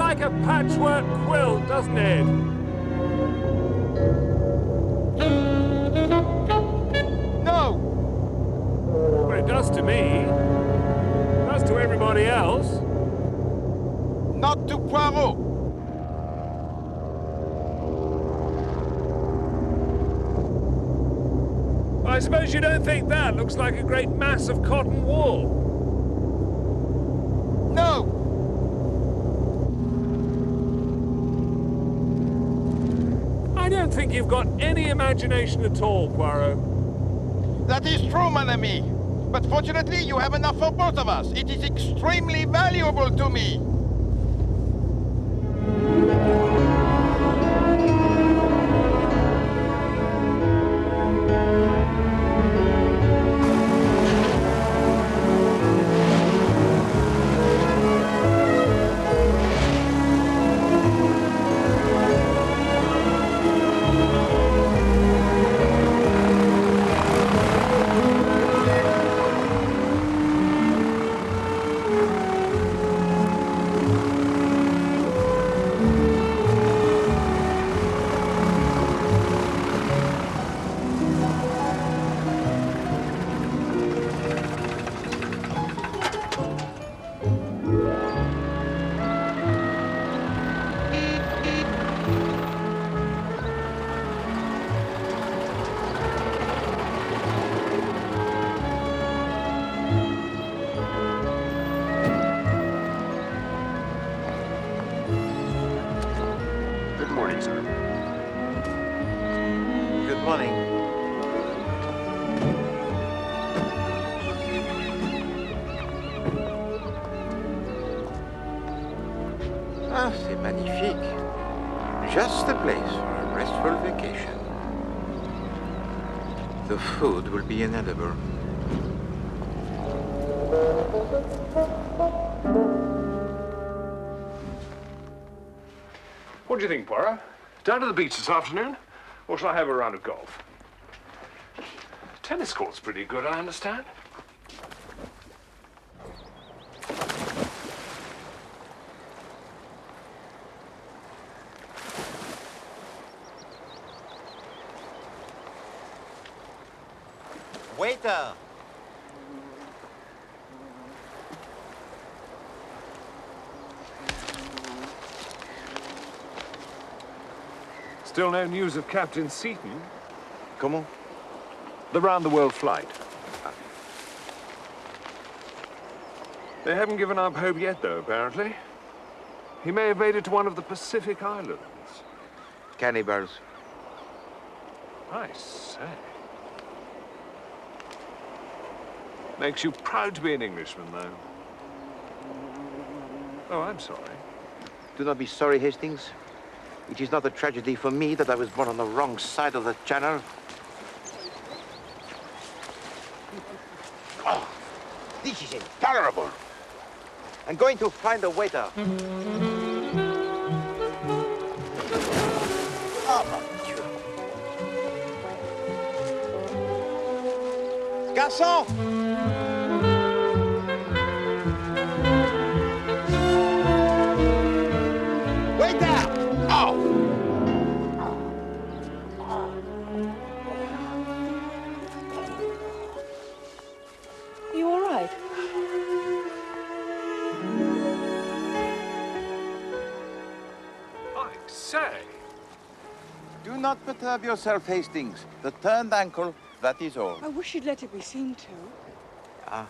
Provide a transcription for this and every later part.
like a patchwork quilt, doesn't it? No! Well, it does to me. It does to everybody else. Not to Poirot! I suppose you don't think that looks like a great mass of cotton wool? No! I don't think you've got any imagination at all, Poirot. That is true, mon ami. But fortunately, you have enough for both of us. It is extremely valuable to me. Good morning, sir. Good morning. Ah, c'est magnifique. Just the place for a restful vacation. The food will be inedible. What do you think, Poirot? Down to the beach this afternoon? Or shall I have a round of golf? Tennis court's pretty good, I understand. Waiter! Still no news of Captain Seaton? Comment? The round-the-world flight. They haven't given up hope yet, though, apparently. He may have made it to one of the Pacific Islands. Cannibals. I say. Makes you proud to be an Englishman, though. Oh, I'm sorry. Do not be sorry, Hastings. It is not a tragedy for me that I was born on the wrong side of the channel. Oh, this is intolerable. I'm going to find a waiter. Oh, mon Dieu. Garçon! Do not perturb yourself, Hastings. The turned ankle, that is all. I wish you'd let it be seen to. Ah,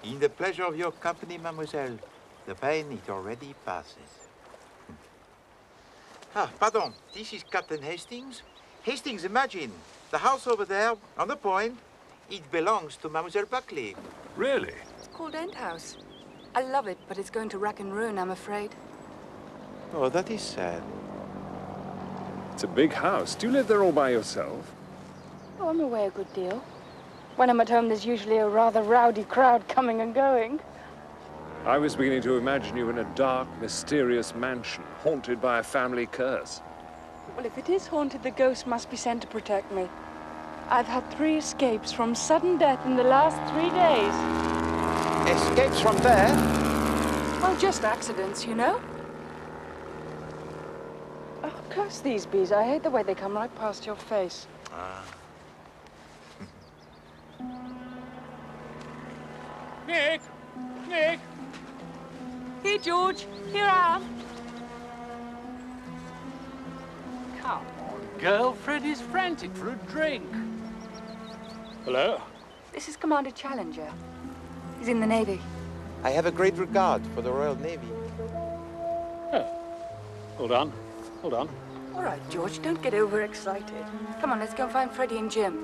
in the pleasure of your company, mademoiselle. The pain, it already passes. Ah, pardon. This is Captain Hastings. Hastings, imagine. The house over there, on the point, it belongs to Mademoiselle Buckley. Really? It's called End House. I love it, but it's going to rack and ruin, I'm afraid. Oh, that is sad. It's a big house. Do you live there all by yourself? Oh, I'm away a good deal. When I'm at home, there's usually a rather rowdy crowd coming and going. I was beginning to imagine you in a dark, mysterious mansion, haunted by a family curse. Well, if it is haunted, the ghost must be sent to protect me. I've had 3 escapes from sudden death in the last 3 days. Escapes from there? Well, just accidents, you know. Oh, curse these bees. I hate the way they come right past your face. Ah. Nick! Nick! Here, George. Here I am. Come on, girl. Freddie's frantic for a drink. Hello? This is Commander Challenger. He's in the Navy. I have a great regard for the Royal Navy. Oh. Hold on. Hold on. All right, George, don't get overexcited. Come on, let's go find Freddie and Jim.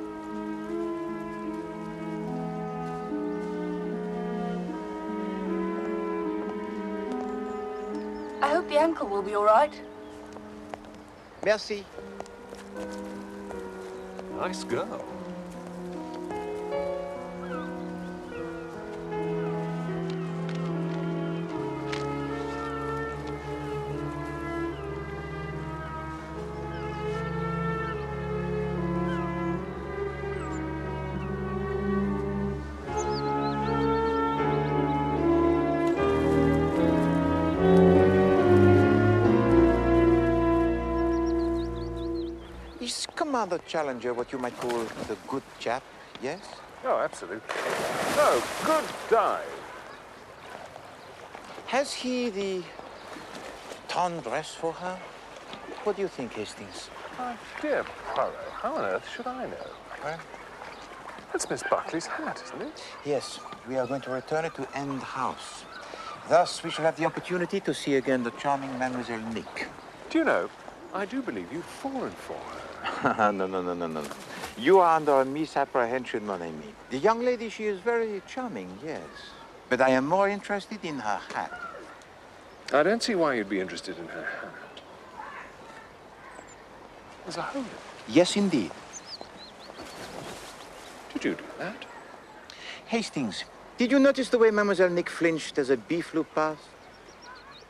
I hope the ankle will be all right. Merci. Nice girl. Is Commander Challenger what you might call the good chap, yes? Oh, absolutely. Oh, good dive. Has he the tendresse for her? What do you think, Hastings? My dear Poirot, how on earth should I know? Well, That's Miss Buckley's hat, isn't it? yes, we are going to return it to End House. Thus, we shall have the opportunity to see again the charming Mademoiselle Nick. Do you know, I do believe you've fallen for her. No. You are under a misapprehension, mon ami. The young lady, she is very charming, yes. But I am more interested in her hat. I don't see why you'd be interested in her hat. There's a hole in it. Yes, indeed. Did you do that? Hastings, did you notice the way Mademoiselle Nick flinched as a bee flew past?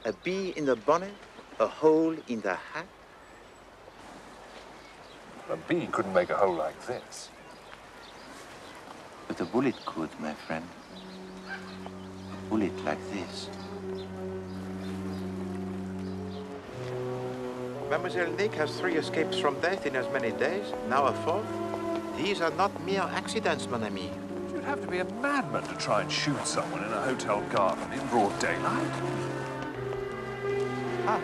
A bee in the bonnet, a hole in the hat? A bee couldn't make a hole like this. But a bullet could, my friend. A bullet like this. Mademoiselle Nick has 3 escapes from death in as many days, now a 4th. These are not mere accidents, mon ami. You'd have to be a madman to try and shoot someone in a hotel garden in broad daylight. Ah.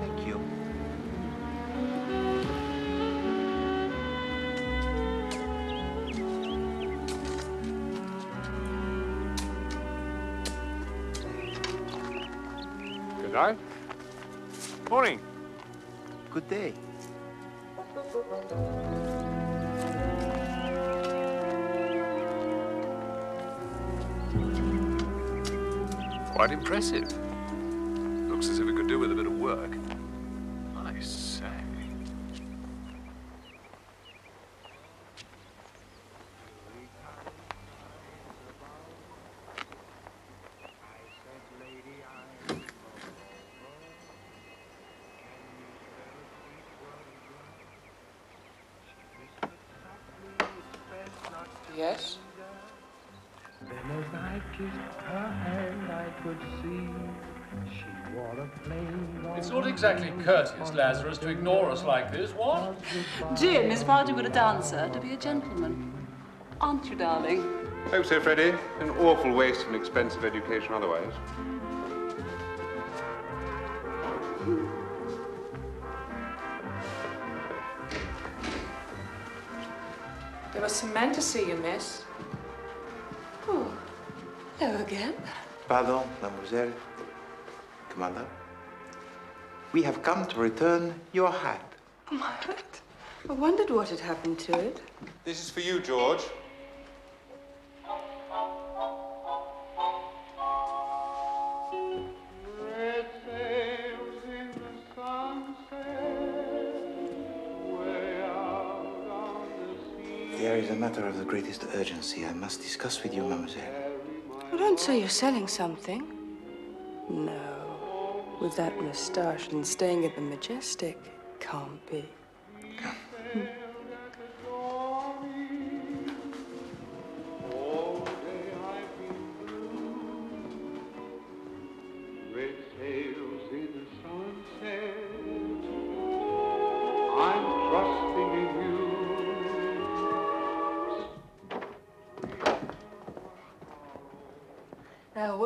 Thank you. Good night. Morning. Good day. Quite impressive. Looks as if it could do with a bit of work. I say. Yes? Then as I kissed her hand, I could see she wore a plain. It's not exactly courteous, Lazarus, to ignore us like this, what? Jim is far too good a dancer to be a gentleman. Aren't you, darling? Hope so, Freddie. An awful waste of an expensive education otherwise. There was some men to see you, miss. Oh, hello again. Pardon, mademoiselle. Commander. We have come to return your hat. What? I wondered what had happened to it. This is for you, George. There is a matter of the greatest urgency I must discuss with you, mademoiselle. Oh, don't say you're selling something. No. With that moustache and staying at the Majestic, can't be.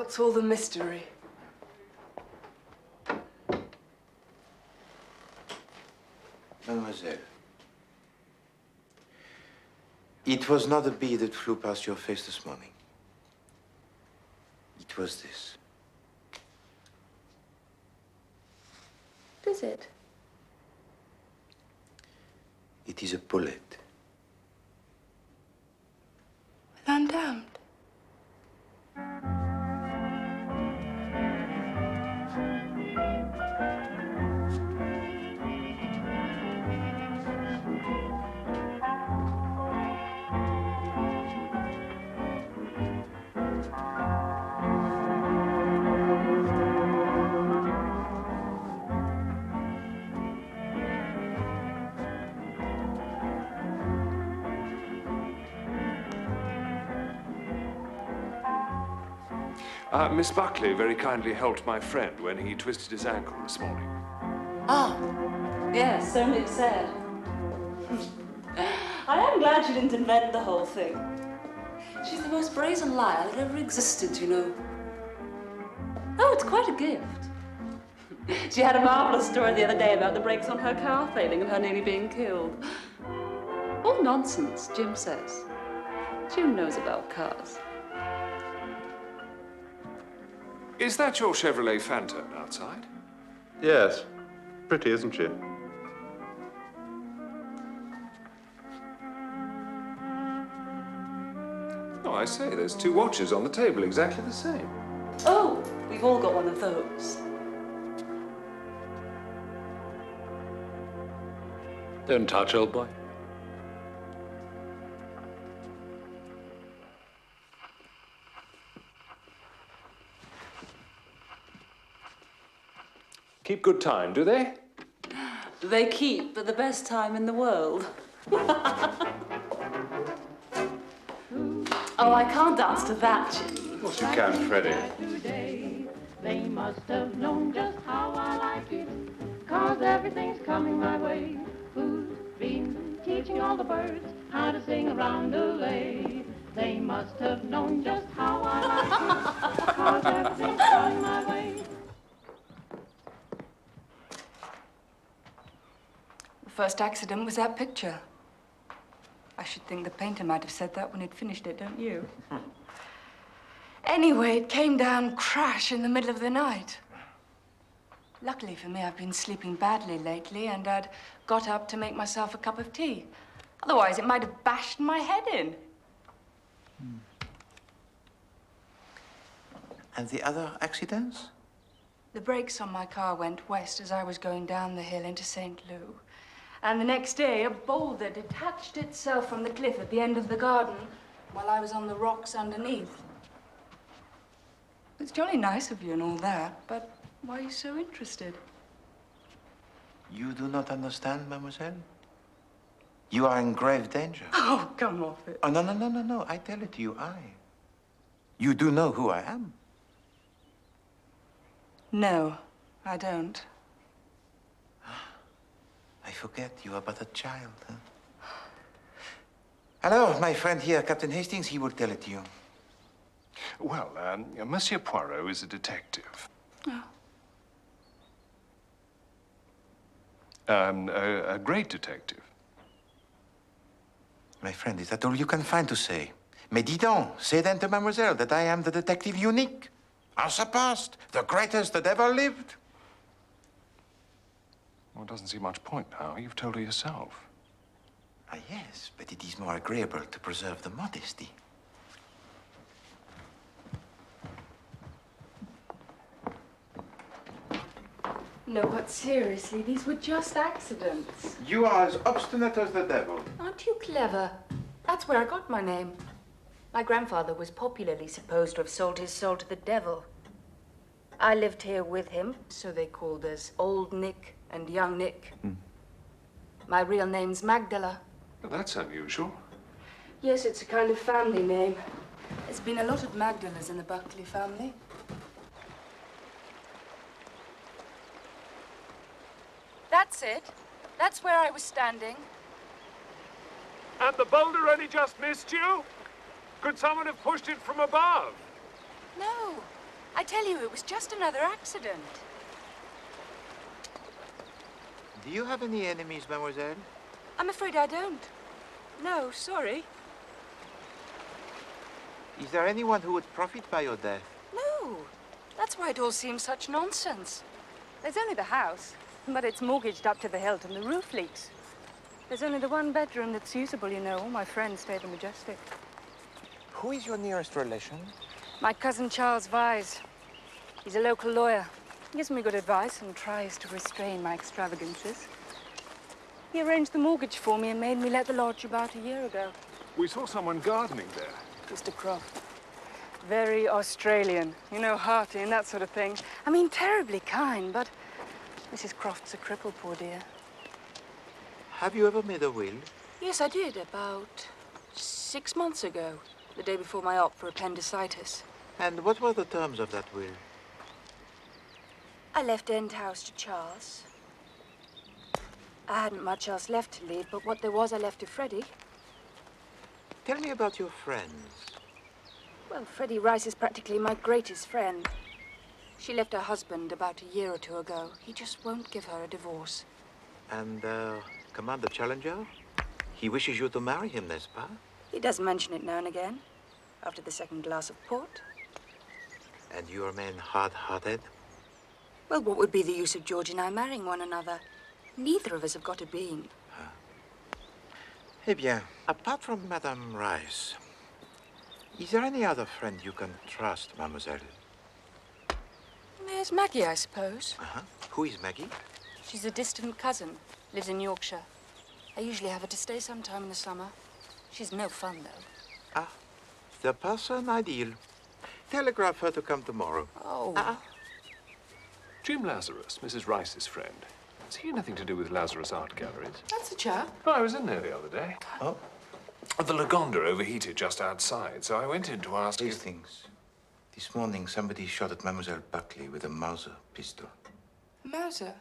What's all the mystery? Mademoiselle, it was not a bee that flew past your face this morning. It was this. What is it? It is a bullet. Well, I'm damned. Miss Buckley very kindly helped my friend when he twisted his ankle this morning. Ah, yes, so Nick said. I am glad she didn't invent the whole thing. She's the most brazen liar that ever existed, you know. Oh, it's quite a gift. She had a marvelous story the other day about the brakes on her car failing and her nearly being killed. All nonsense, Jim says. Jim knows about cars. Is that your Chevrolet Phantom outside? Yes. Pretty, isn't she? Oh, I say, there's two watches on the table, exactly the same. Oh, we've all got one of those. Don't touch, old boy. Keep good time, do they? They keep at the best time in the world. Oh, I can't dance to that, Jim. Of course you can, Freddie. They must have known just how I like it, 'cause everything's coming my way. Who's been teaching all the birds how to sing a roundelay? They must have known just how I like it, 'cause everything's coming my way. The first accident was that picture. I should think the painter might have said that when he'd finished it, don't you? Anyway, it came down crash in the middle of the night. Luckily for me, I've been sleeping badly lately, and I'd got up to make myself a cup of tea. Otherwise, it might have bashed my head in. And the other accidents? The brakes on my car went west as I was going down the hill into St. Lou. And the next day, a boulder detached itself from the cliff at the end of the garden while I was on the rocks underneath. It's jolly nice of you and all that, but why are you so interested? You do not understand, mademoiselle? You are in grave danger. Oh, come off it. Oh, no. I tell it to you, You do know who I am? No, I don't. I forget you are but a child, huh? Hello, my friend here, Captain Hastings, he will tell it to you. Well, Monsieur Poirot is a detective. Oh. A great detective. My friend, is that all you can find to say? Mais dis donc, say then to mademoiselle that I am the detective unique, unsurpassed, the greatest that ever lived. Well, it doesn't see much point now. You've told her yourself. Ah, yes, but it is more agreeable to preserve the modesty. No, but seriously, these were just accidents. You are as obstinate as the devil. Aren't you clever? That's where I got my name. My grandfather was popularly supposed to have sold his soul to the devil. I lived here with him, so they called us Old Nick and Young Nick. My real name's Magdala. Well, that's unusual. Yes, it's a kind of family name. There's been a lot of Magdalas in the Buckley family. That's it. That's where I was standing. And the boulder only just missed you? Could someone have pushed it from above? No. I tell you, it was just another accident. Do you have any enemies, mademoiselle? I'm afraid I don't. No, sorry. Is there anyone who would profit by your death? No. That's why it all seems such nonsense. There's only the house, but it's mortgaged up to the hilt and the roof leaks. There's only the one bedroom that's usable, you know. All my friends stay at the Majestic. Who is your nearest relation? My cousin Charles Vyse. He's a local lawyer. He gives me good advice and tries to restrain my extravagances. He arranged the mortgage for me and made me let the lodge about a year ago. We saw someone gardening there. Mr. Croft. Very Australian. You know, hearty and that sort of thing. I mean, terribly kind, but Mrs. Croft's a cripple, poor dear. Have you ever made a will? Yes, I did, about 6 months ago. The day before my op for appendicitis. And what were the terms of that will? I left End House to Charles. I hadn't much else left to leave, but what there was I left to Freddie. Tell me about your friends. Well, Freddie Rice is practically my greatest friend. She left her husband about a year or two ago. He just won't give her a divorce. And, Commander Challenger? He wishes you to marry him, n'est-ce pas? He does mention it now and again, after the second glass of port. And you remain hard-hearted? Well, what would be the use of George and I marrying one another? Neither of us have got a being. Eh bien, apart from Madame Rice, is there any other friend you can trust, mademoiselle? There's Maggie, I suppose. Uh-huh. Who is Maggie? She's a distant cousin, lives in Yorkshire. I usually have her to stay sometime in the summer. She's no fun, though. Ah, the person ideal. Telegraph her to come tomorrow. Oh. Jim Lazarus, Mrs. Rice's friend. Has he anything to do with Lazarus Art Galleries? That's the chap. Oh, I was in there the other day. Oh? The Lagonda overheated just outside, so I went in to ask These if... things. This morning, somebody shot at Mademoiselle Buckley with a Mauser pistol. Mauser?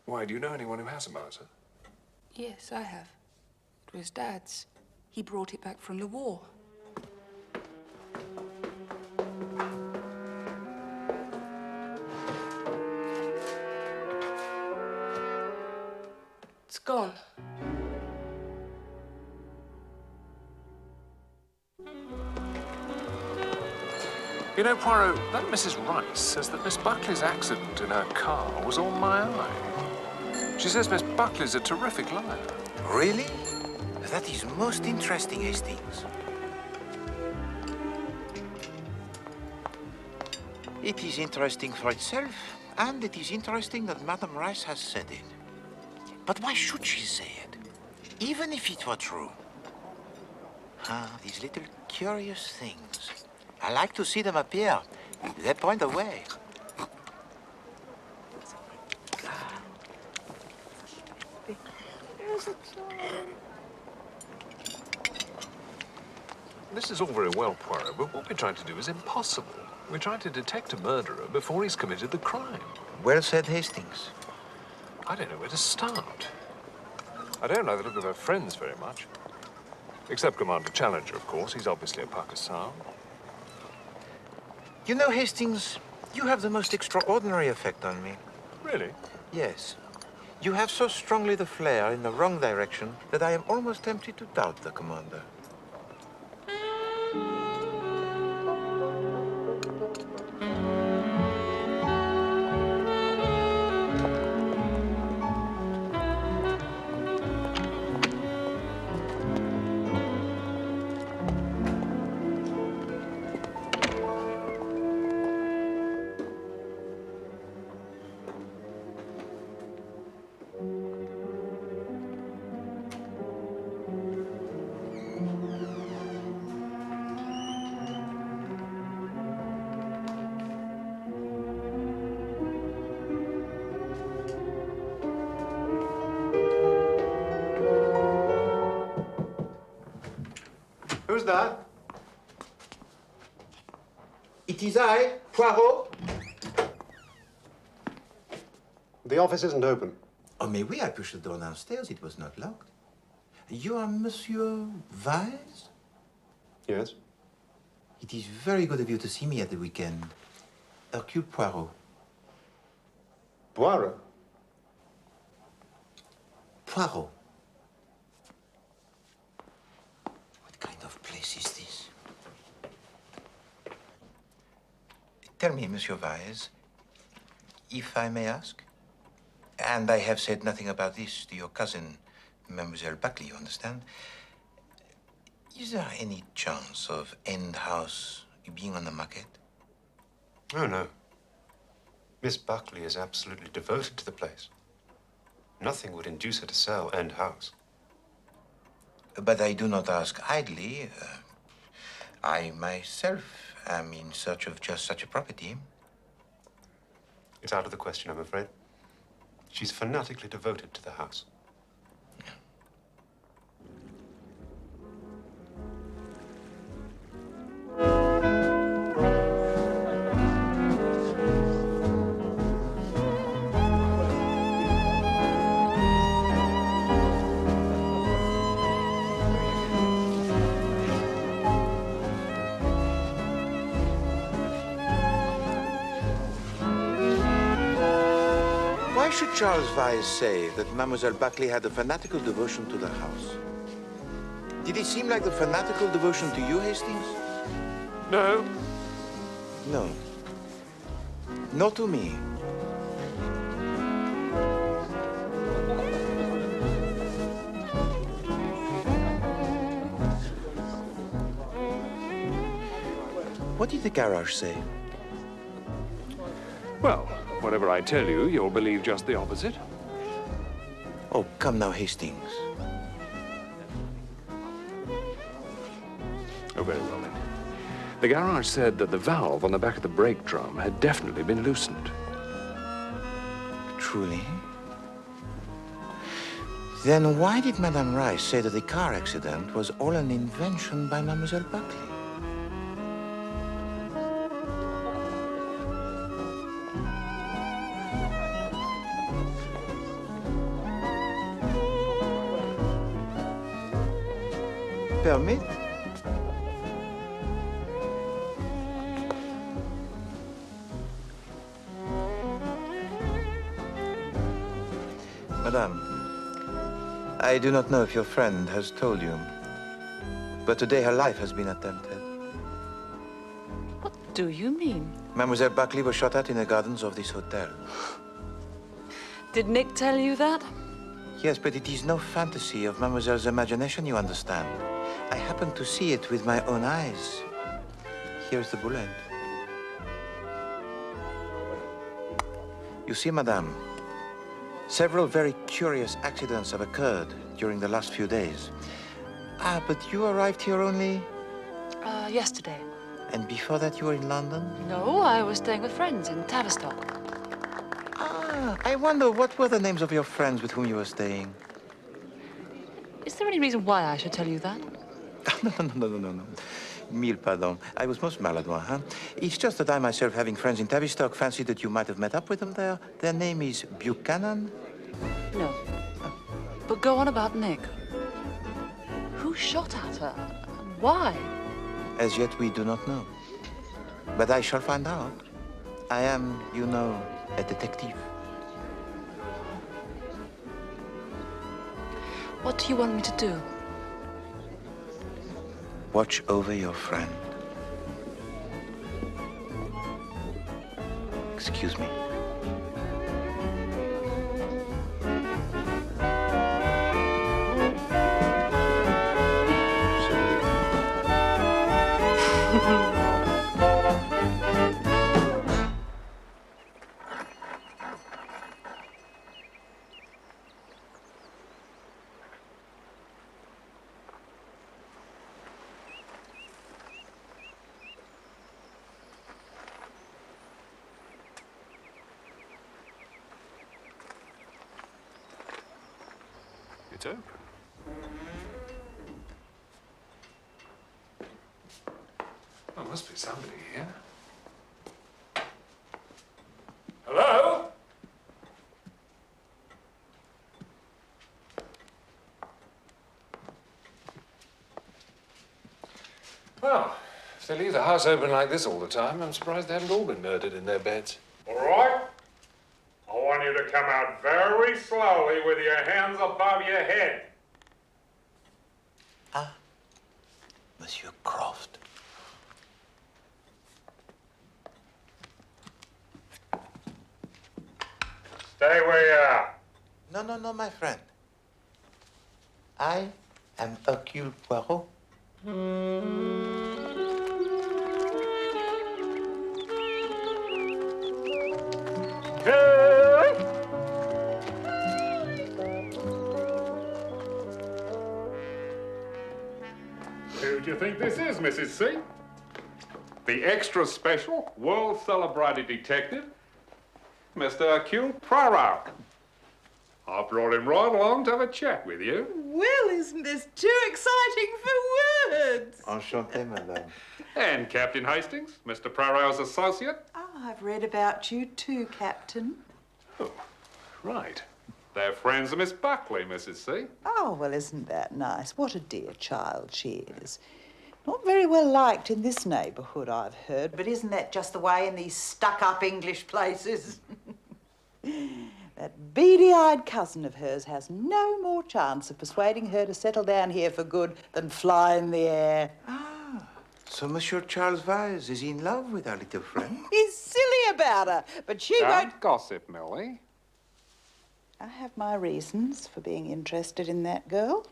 Why, do you know anyone who has a Mauser? Yes, I have. It was Dad's. He brought it back from the war. It's gone. You know, Poirot, that Mrs. Rice says that Miss Buckley's accident in her car was on my eye. She says Miss Buckley's a terrific liar. Really? That is most interesting, Hastings. It is interesting for itself, and it is interesting that Madame Rice has said it. But why should she say it? Even if it were true. These little curious things. I like to see them appear. They point the way. This is all very well, Poirot, but what we're trying to do is impossible. We're trying to detect a murderer before he's committed the crime. Well said, Hastings. I don't know where to start. I don't like the look of her friends very much. Except Commander Challenger, of course. He's obviously a Pakistan. You know, Hastings, you have the most extraordinary effect on me. Really? Yes. You have so strongly the flare in the wrong direction that I am almost tempted to doubt the commander. Who's that? It is I, Poirot. The office isn't open. Oh, mais oui, I pushed the door downstairs. It was not locked. You are Monsieur Vyse? Yes. It is very good of you to see me at the weekend. Hercule Poirot. Poirot? Poirot. What kind of place is this? Tell me, Monsieur Vyse, if I may ask, and I have said nothing about this to your cousin, Mademoiselle Buckley, you understand? Is there any chance of End House being on the market? Oh, no. Miss Buckley is absolutely devoted to the place. Nothing would induce her to sell End House. But I do not ask idly. I myself am in search of just such a property. It's out of the question, I'm afraid. She's fanatically devoted to the house. Why should Charles Vyse say that Mademoiselle Buckley had a fanatical devotion to the house? Did it seem like the fanatical devotion to you, Hastings? No. No. Not to me. What did the garage say? Well, whatever I tell you, you'll believe just the opposite. Oh, come now, Hastings. Oh, very well then. The garage said that the valve on the back of the brake drum had definitely been loosened. Truly? Then why did Madame Rice say that the car accident was all an invention by Mademoiselle Buckley? Permit? Madame, I do not know if your friend has told you, but today her life has been attempted. What do you mean? Mademoiselle Buckley was shot at in the gardens of this hotel. Did Nick tell you that? Yes, but it is no fantasy of Mademoiselle's imagination, you understand. I happened to see it with my own eyes. Here's the bullet. You see, Madame, several very curious accidents have occurred during the last few days. Ah, but you arrived here only? Yesterday. And before that you were in London? No, I was staying with friends in Tavistock. Ah, I wonder what were the names of your friends with whom you were staying? Is there any reason why I should tell you that? No. Mille pardons. I was most maladroit, huh? It's just that I myself, having friends in Tavistock, fancied that you might have met up with them there. Their name is Buchanan? No. But go on about Nick. Who shot at her? And why? As yet, we do not know. But I shall find out. I am, you know, a detective. What do you want me to do? Watch over your friend. Excuse me. It's open. Oh, must be somebody here. Hello? Well, If they leave the house open like this all the time, I'm surprised they haven't all been murdered in their beds. All right? I want you to come out very slowly with your hands above your head. Ah, Monsieur Croft. Stay where you are. No, my friend. I am Hercule Poirot. Who do you think this is, Mrs. C? The extra special, world-celebrated detective, Mr. Hercule Poirot. I brought him right along to have a chat with you. Well, isn't this too exciting for words? Enchanté, madame. And Captain Hastings, Mr. Poirot's associate. Oh, I've read about you too, Captain. Oh, right. They're friends of Miss Buckley, Mrs. C. Oh, well, isn't that nice? What a dear child she is. Not very well liked in this neighbourhood, I've heard, but isn't that just the way in these stuck-up English places? That beady-eyed cousin of hers has no more chance of persuading her to settle down here for good than fly in the air. Ah, so Monsieur Charles Vyse is in love with our little friend? He's silly about her, but she won't... Don't gossip, Millie. I have my reasons for being interested in that girl.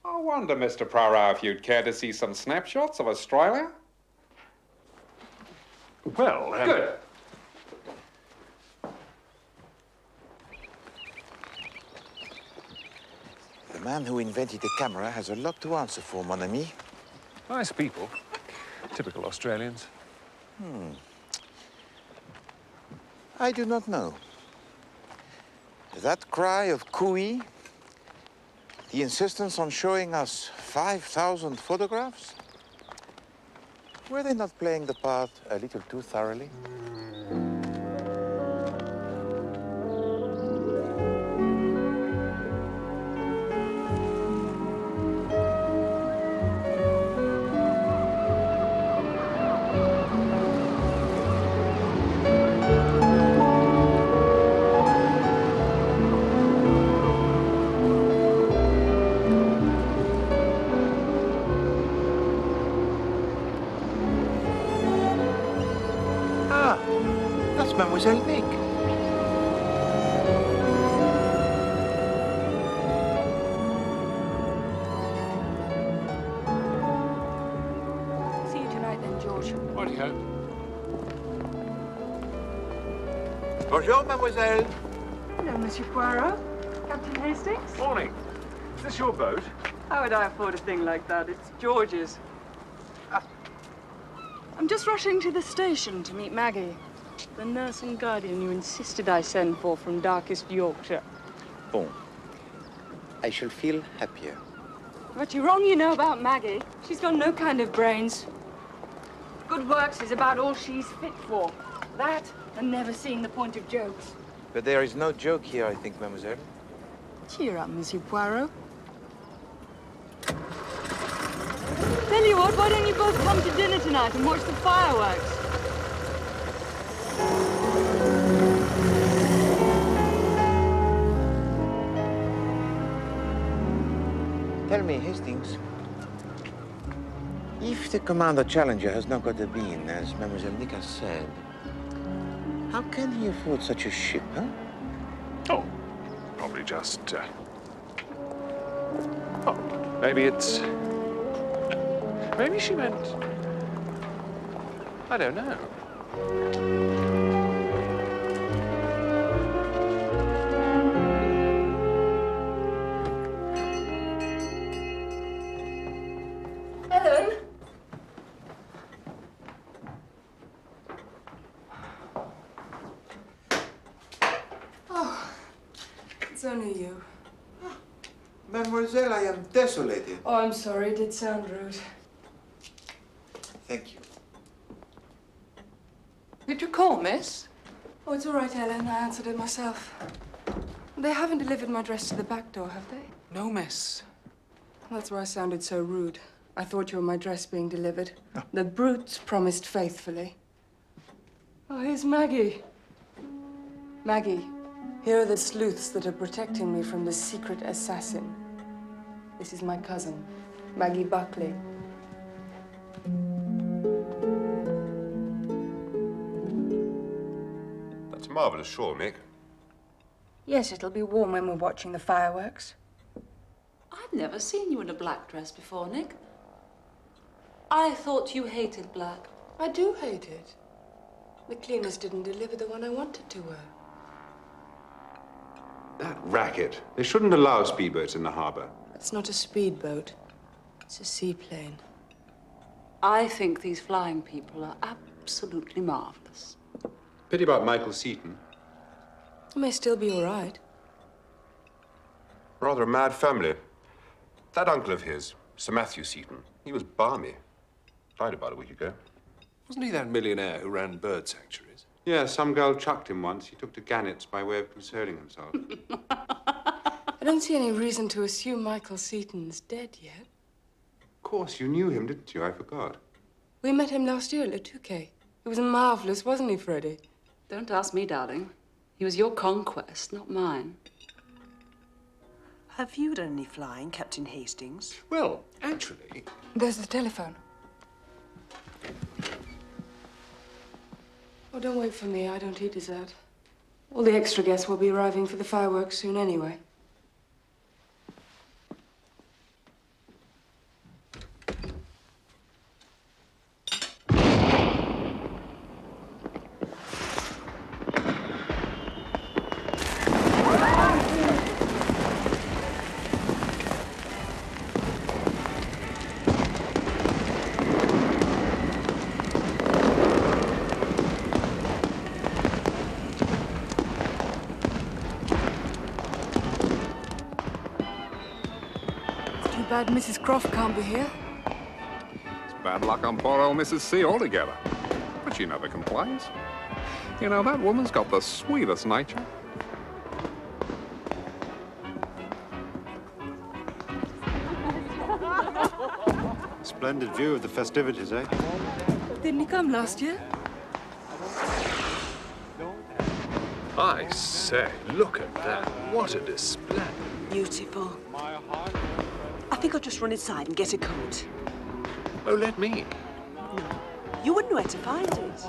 I wonder, Mr. Poirot, if you'd care to see some snapshots of Australia? Well, Good. The man who invented the camera has a lot to answer for, mon ami. Nice people. Typical Australians. I do not know. That cry of cooey, the insistence on showing us 5,000 photographs, were they not playing the part a little too thoroughly? Mademoiselle Nick. See you tonight then, George. Righty-ho. Bonjour, mademoiselle. Hello, Monsieur Poirot. Captain Hastings? Morning. Is this your boat? How would I afford a thing like that? It's George's. I'm just rushing to the station to meet Maggie, the nurse and guardian you insisted I send for from darkest Yorkshire. Bon. I shall feel happier. But you're wrong, you know, about Maggie. She's got no kind of brains. Good works is about all she's fit for. That, and never seeing the point of jokes. But there is no joke here, I think, mademoiselle. Cheer up, Monsieur Poirot. Tell you what, why don't you both come to dinner tonight and watch the fireworks? Tell me, Hastings, if the Commander Challenger has not got a bean, as Mademoiselle Nick has said, how can he afford such a ship, huh? Oh, probably just, oh, maybe it's... Maybe she meant... I don't know. Ellen? Oh, it's only you. Mademoiselle, I am desolated. Oh, I'm sorry. It did sound rude. Thank you. Did you call, miss? Oh, it's all right, Ellen. I answered it myself. They haven't delivered my dress to the back door, have they? No, miss. That's why I sounded so rude. I thought you were my dress being delivered. Oh. The brutes promised faithfully. Oh, here's Maggie. Maggie, here are the sleuths that are protecting me from the secret assassin. This is my cousin, Maggie Buckley. That's a marvellous shawl, Mick. Yes, it'll be warm when we're watching the fireworks. I've never seen you in a black dress before, Nick. I thought you hated black. I do hate it. The cleaners didn't deliver the one I wanted to wear. That racket. They shouldn't allow speedboats in the harbour. It's not a speedboat. It's a seaplane. I think these flying people are absolutely marvelous. Pity about Michael Seaton. He may still be all right. Rather a mad family. That uncle of his, Sir Matthew Seaton, he was balmy. Died about a week ago. Wasn't he that millionaire who ran bird sanctuaries? Yeah, some girl chucked him once. He took to gannets by way of consoling himself. I don't see any reason to assume Michael Seaton's dead yet. Of course, you knew him, didn't you? I forgot. We met him last year at Le Touquet. He was marvelous, wasn't he, Freddie? Don't ask me, darling. He was your conquest, not mine. Have you done any flying, Captain Hastings? Well, actually... There's the telephone. Oh, don't wait for me. I don't eat dessert. All the extra guests will be arriving for the fireworks soon anyway. Bad Mrs. Croft can't be here. It's bad luck on poor old Mrs. C altogether. But she never complains. You know, that woman's got the sweetest nature. Splendid view of the festivities, eh? Didn't he come last year? I say, look at that. What a display. Beautiful. I think I'll just run inside and get a coat. Oh, let me. No. You wouldn't know where to find it.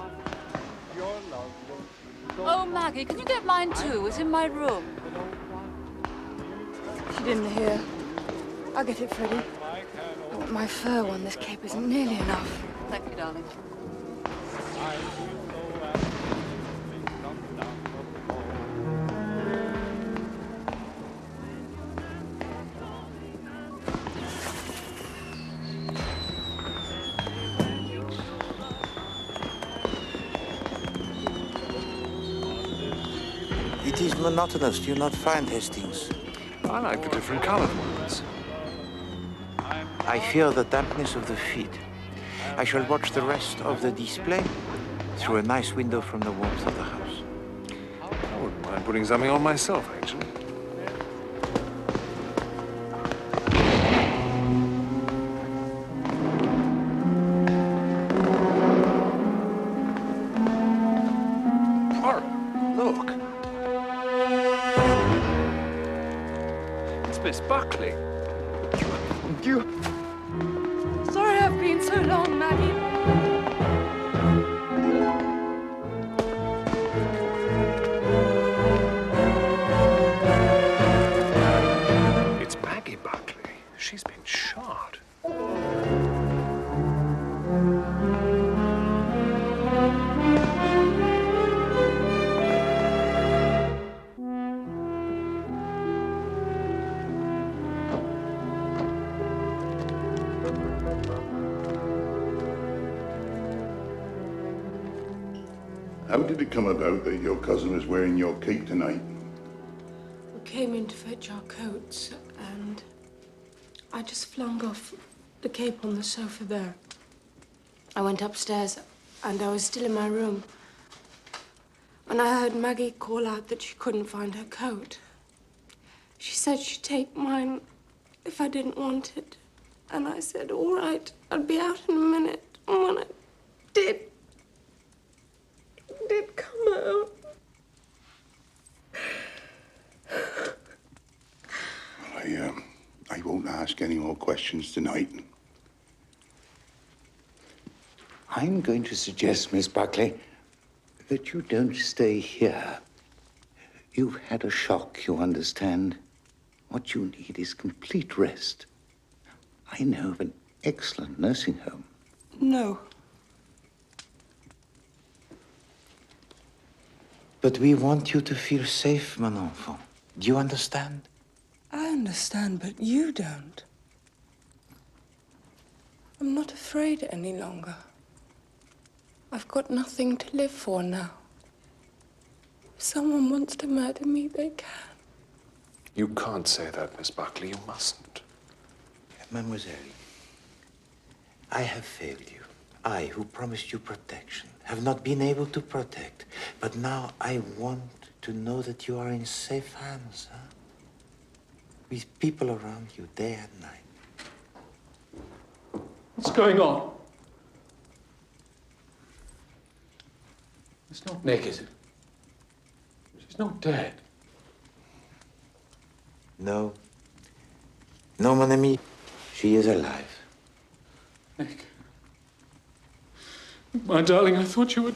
Oh, Maggie, can you get mine too? It's in my room. She didn't hear. I'll get it, Freddie. I want my fur one. This cape isn't nearly enough. Thank you, darling. It is monotonous, do you not find, Hastings? I like the different colored ones. I fear the dampness of the feet. I shall watch the rest of the display through a nice window from the warmth of the house. I wouldn't mind putting something on myself, actually. Poirot, look. It's Miss Buckley. You... Sorry I've been so long, Maggie. It's Maggie Buckley. She's been shot. How did it come about that your cousin was wearing your cape tonight? We came in to fetch our coats, and I just flung off the cape on the sofa there. I went upstairs, and I was still in my room. And I heard Maggie call out that she couldn't find her coat. She said she'd take mine if I didn't want it. And I said, all right, I'll be out in a minute. And when I did come out. Well, I won't ask any more questions tonight. I'm going to suggest, Miss Buckley, that you don't stay here. You've had a shock, you understand. What you need is complete rest. I know of an excellent nursing home. No. But we want you to feel safe, mon enfant. Do you understand? I understand, but you don't. I'm not afraid any longer. I've got nothing to live for now. If someone wants to murder me, they can. You can't say that, Miss Buckley. You mustn't. Mademoiselle, I have failed you. I, who promised you protection, have not been able to protect. But now I want to know that you are in safe hands, huh? With people around you day and night. What's going on? It's not naked. She's not dead. No. No, mon ami. She is alive. Nick. My darling, I thought you were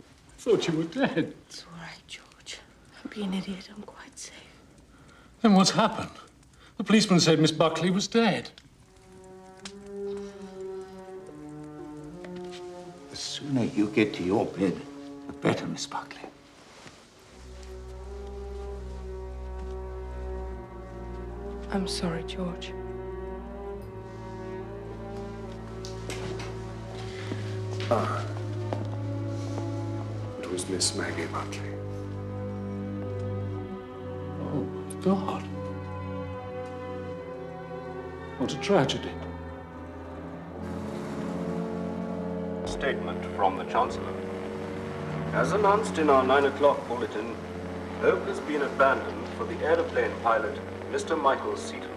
dead. It's all right, George. Don't be an idiot. I'm quite safe. Then what's happened? The policeman said Miss Buckley was dead. The sooner you get to your bed, the better, Miss Buckley. I'm sorry, George. Ah. It was Miss Maggie Buckley. Oh, my God. What a tragedy. Statement from the Chancellor. As announced in our 9 o'clock bulletin, hope has been abandoned for the aeroplane pilot, Mr. Michael Seaton.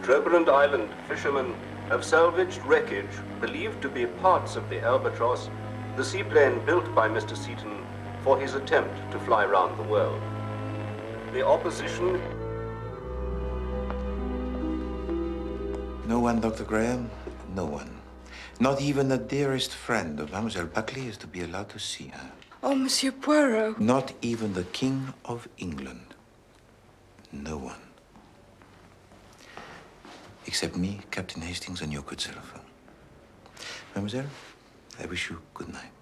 Treberand Island fishermen have salvaged wreckage believed to be parts of the Albatross, the seaplane built by Mr. Seaton for his attempt to fly round the world. The opposition... No one, Dr. Graham. No one. Not even the dearest friend of Mademoiselle Buckley is to be allowed to see her. Oh, Monsieur Poirot. Not even the King of England. No one. Except me, Captain Hastings, and your good Seraphim. Mademoiselle, I wish you good night.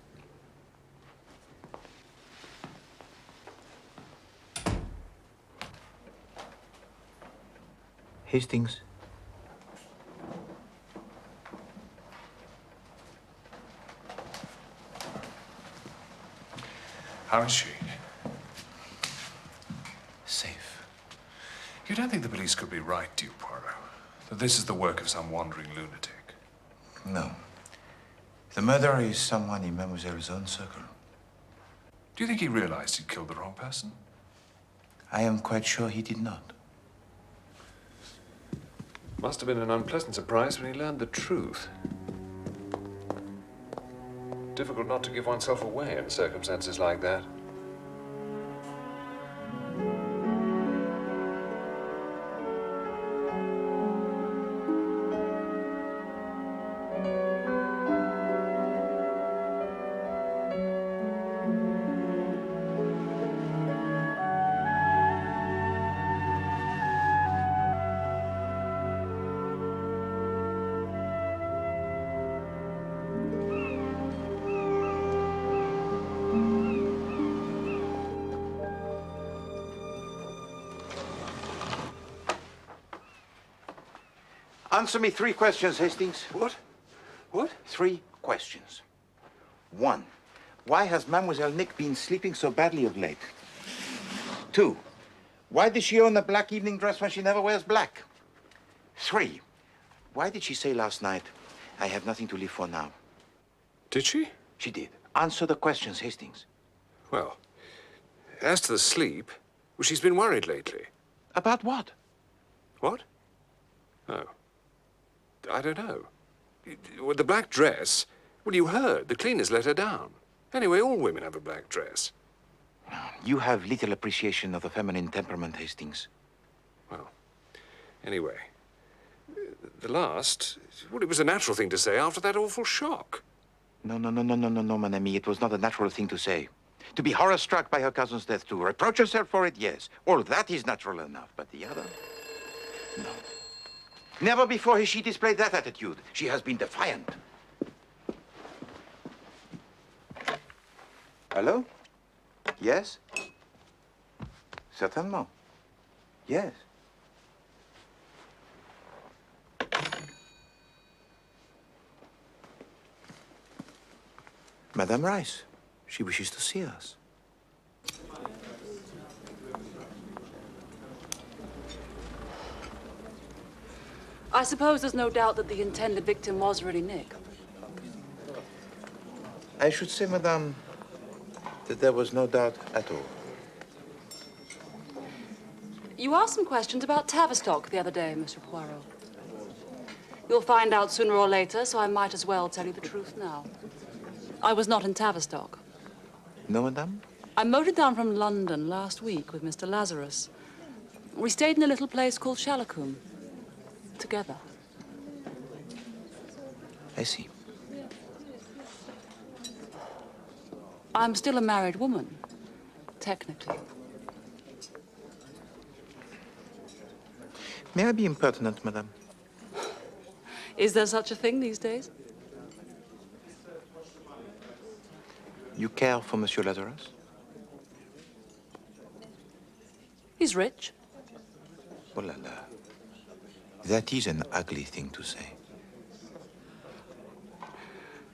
Hastings. How is she? Safe. You don't think the police could be right, do you, Poirot? That this is the work of some wandering lunatic? No. The murderer is someone in Mademoiselle's own circle. Do you think he realized he'd killed the wrong person? I am quite sure he did not. Must have been an unpleasant surprise when he learned the truth. Difficult not to give oneself away in circumstances like that. Answer me 3 questions, Hastings. What? What? 3 questions. 1. Why has Mademoiselle Nick been sleeping so badly of late? 2. Why did she own a black evening dress when she never wears black? 3. Why did she say last night, I have nothing to live for now? Did she? She did. Answer the questions, Hastings. Well, as to the sleep, well, she's been worried lately. About what? What? Oh. I don't know. With the black dress, well, you heard. The cleaners let her down. Anyway, all women have a black dress. You have little appreciation of the feminine temperament, Hastings. Well, anyway, the last, well, it was a natural thing to say after that awful shock. No, mon ami. It was not a natural thing to say. To be horror-struck by her cousin's death, to reproach herself for it, yes. All that is natural enough, but the other? No. Never before has she displayed that attitude. She has been defiant. Hello? Yes? Certainement. Yes. Madame Rice. She wishes to see us. I suppose there's no doubt that the intended victim was really Nick. I should say, madame, that there was no doubt at all. You asked some questions about Tavistock the other day, Mr. Poirot. You'll find out sooner or later, so I might as well tell you the truth now. I was not in Tavistock. No, madame? I motored down from London last week with Mr. Lazarus. We stayed in a little place called Shalacombe. Together. I see. I'm still a married woman, technically. May I be impertinent, madame? Is there such a thing these days? You care for Monsieur Lazarus? He's rich. Oh la la. That is an ugly thing to say.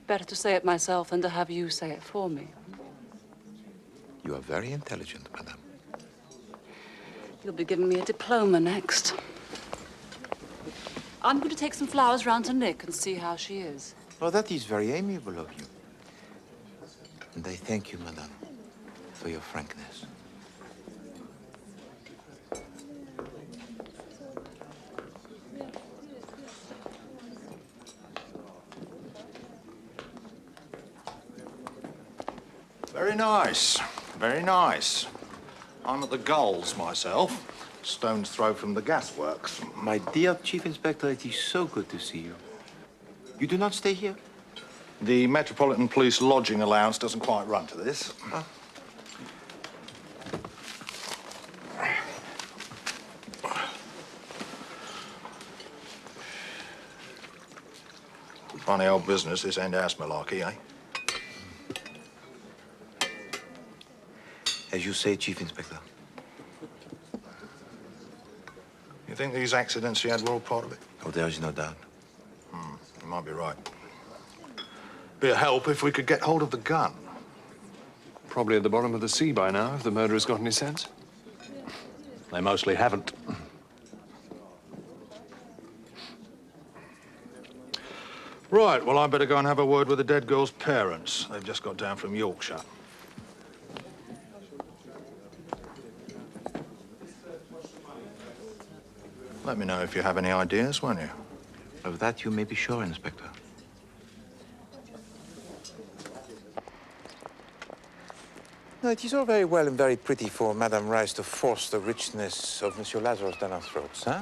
Better to say it myself than to have you say it for me. You are very intelligent, madame. You'll be giving me a diploma next. I'm going to take some flowers round to Nick and see how she is. Oh, that is very amiable of you. And I thank you, madame, for your frankness. Very nice. Very nice. I'm at the Gulls myself. Stone's throw from the gasworks. My dear Chief Inspector, it is so good to see you. You do not stay here? The Metropolitan Police lodging allowance doesn't quite run to this. Ah. Funny old business, this end house malarkey, eh? As you say, Chief Inspector. You think these accidents she had were all part of it? Oh, there is no doubt. You might be right. Be a help if we could get hold of the gun. Probably at the bottom of the sea by now, if the murderers got any sense. They mostly haven't. Right, well, I better go and have a word with the dead girl's parents. They've just got down from Yorkshire. Let me know if you have any ideas, won't you? Of that you may be sure, Inspector. No, it is all very well and very pretty for Madame Rice to force the richness of Monsieur Lazarus down our throats, huh?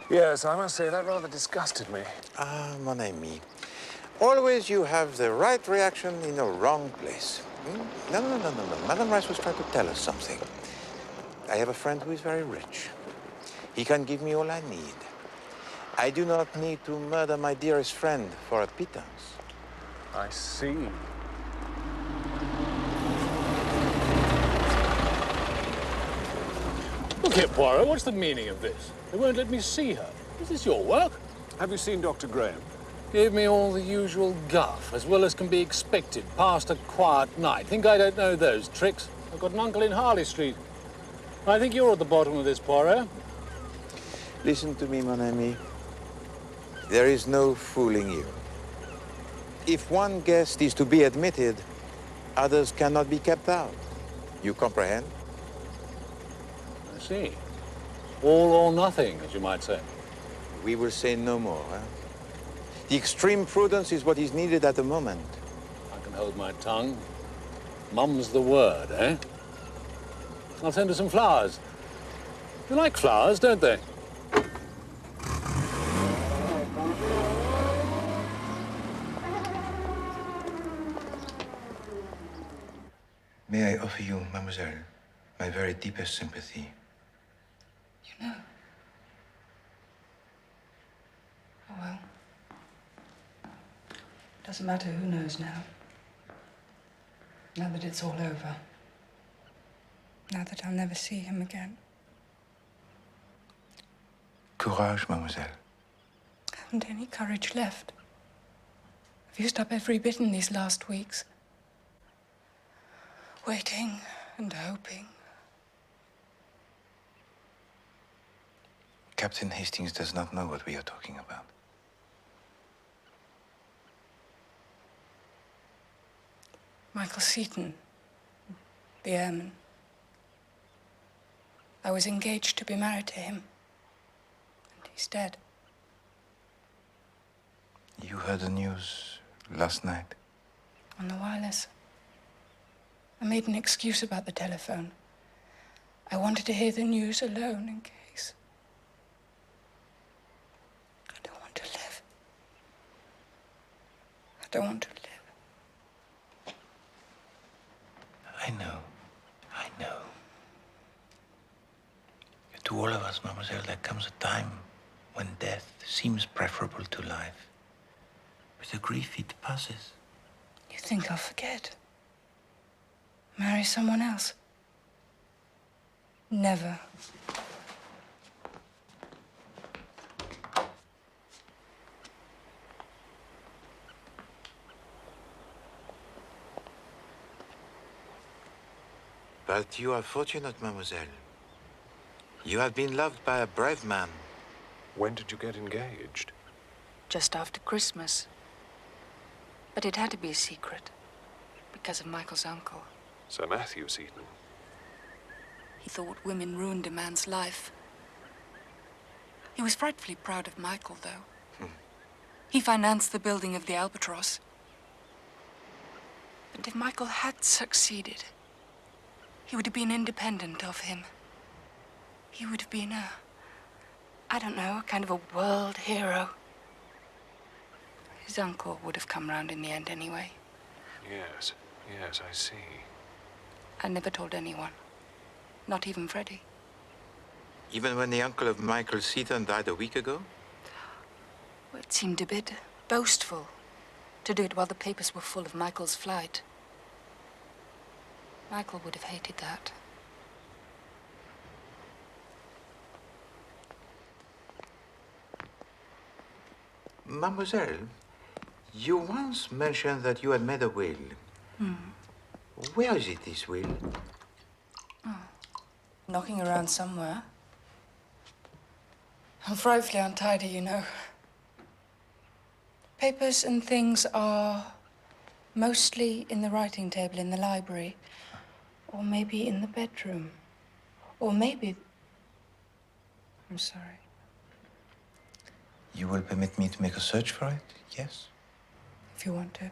Yes, I must say that rather disgusted me. Ah, mon ami. Always you have the right reaction in the wrong place. No. Madame Rice was trying to tell us something. I have a friend who is very rich. He can give me all I need. I do not need to murder my dearest friend for a pittance. I see. Look here, Poirot, what's the meaning of this? They won't let me see her. Is this your work? Have you seen Dr. Graham? Gave me all the usual guff, as well as can be expected, past a quiet night. Think I don't know those tricks? I've got an uncle in Harley Street. I think you're at the bottom of this, Poirot. Listen to me, mon ami. There is no fooling you. If one guest is to be admitted, others cannot be kept out. You comprehend? I see. All or nothing, as you might say. We will say no more, huh? The extreme prudence is what is needed at the moment. I can hold my tongue. Mum's the word, eh? I'll send her some flowers. They like flowers, don't they? May I offer you, mademoiselle, my very deepest sympathy? You know. Oh, well. Doesn't matter who knows now. Now that it's all over. Now that I'll never see him again. Courage, mademoiselle. I haven't any courage left. I've used up every bit in these last weeks. Waiting and hoping. Captain Hastings does not know what we are talking about. Michael Seaton, the airman. I was engaged to be married to him. And he's dead. You heard the news last night? On the wireless. I made an excuse about the telephone. I wanted to hear the news alone in case. I don't want to live. I don't want to live. I know. To all of us, mademoiselle, there comes a time when death seems preferable to life. With the grief, it passes. You think I'll forget? Marry someone else? Never. But you are fortunate, mademoiselle. You have been loved by a brave man. When did you get engaged? Just after Christmas. But it had to be a secret. Because of Michael's uncle. Sir Matthew Seaton. He thought women ruined a man's life. He was frightfully proud of Michael, though. He financed the building of the Albatross. And if Michael had succeeded, he would have been independent of him. He would have been I don't know, a kind of a world hero. His uncle would have come round in the end anyway. Yes, I see. I never told anyone. Not even Freddie. Even when the uncle of Michael Seaton died a week ago? Well, it seemed a bit boastful to do it while the papers were full of Michael's flight. Michael would have hated that. Mademoiselle, you once mentioned that you had made a will. Where is it, this will? Knocking around somewhere. I'm frightfully untidy, you know. Papers and things are mostly in the writing table in the library, or maybe in the bedroom, or maybe... I'm sorry. You will permit me to make a search for it, yes? If you want to.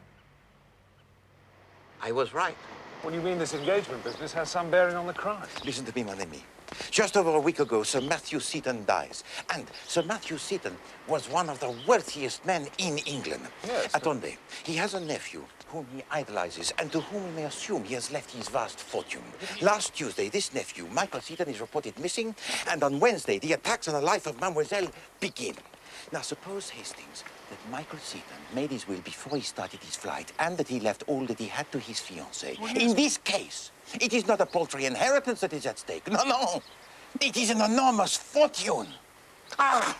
I was right. What do you mean this engagement business has some bearing on the crime? Listen to me, mon ami. Just over a week ago, Sir Matthew Seaton dies. And Sir Matthew Seaton was one of the wealthiest men in England. Yes. Attendez, he has a nephew whom he idolizes and to whom we may assume he has left his vast fortune. Last Tuesday, this nephew, Michael Seaton, is reported missing, and on Wednesday, the attacks on the life of Mademoiselle begin. Now, suppose, Hastings, that Michael Seaton made his will before he started his flight and that he left all that he had to his fiancée. In this case, it is not a paltry inheritance that is at stake. No. It is an enormous fortune. Ah!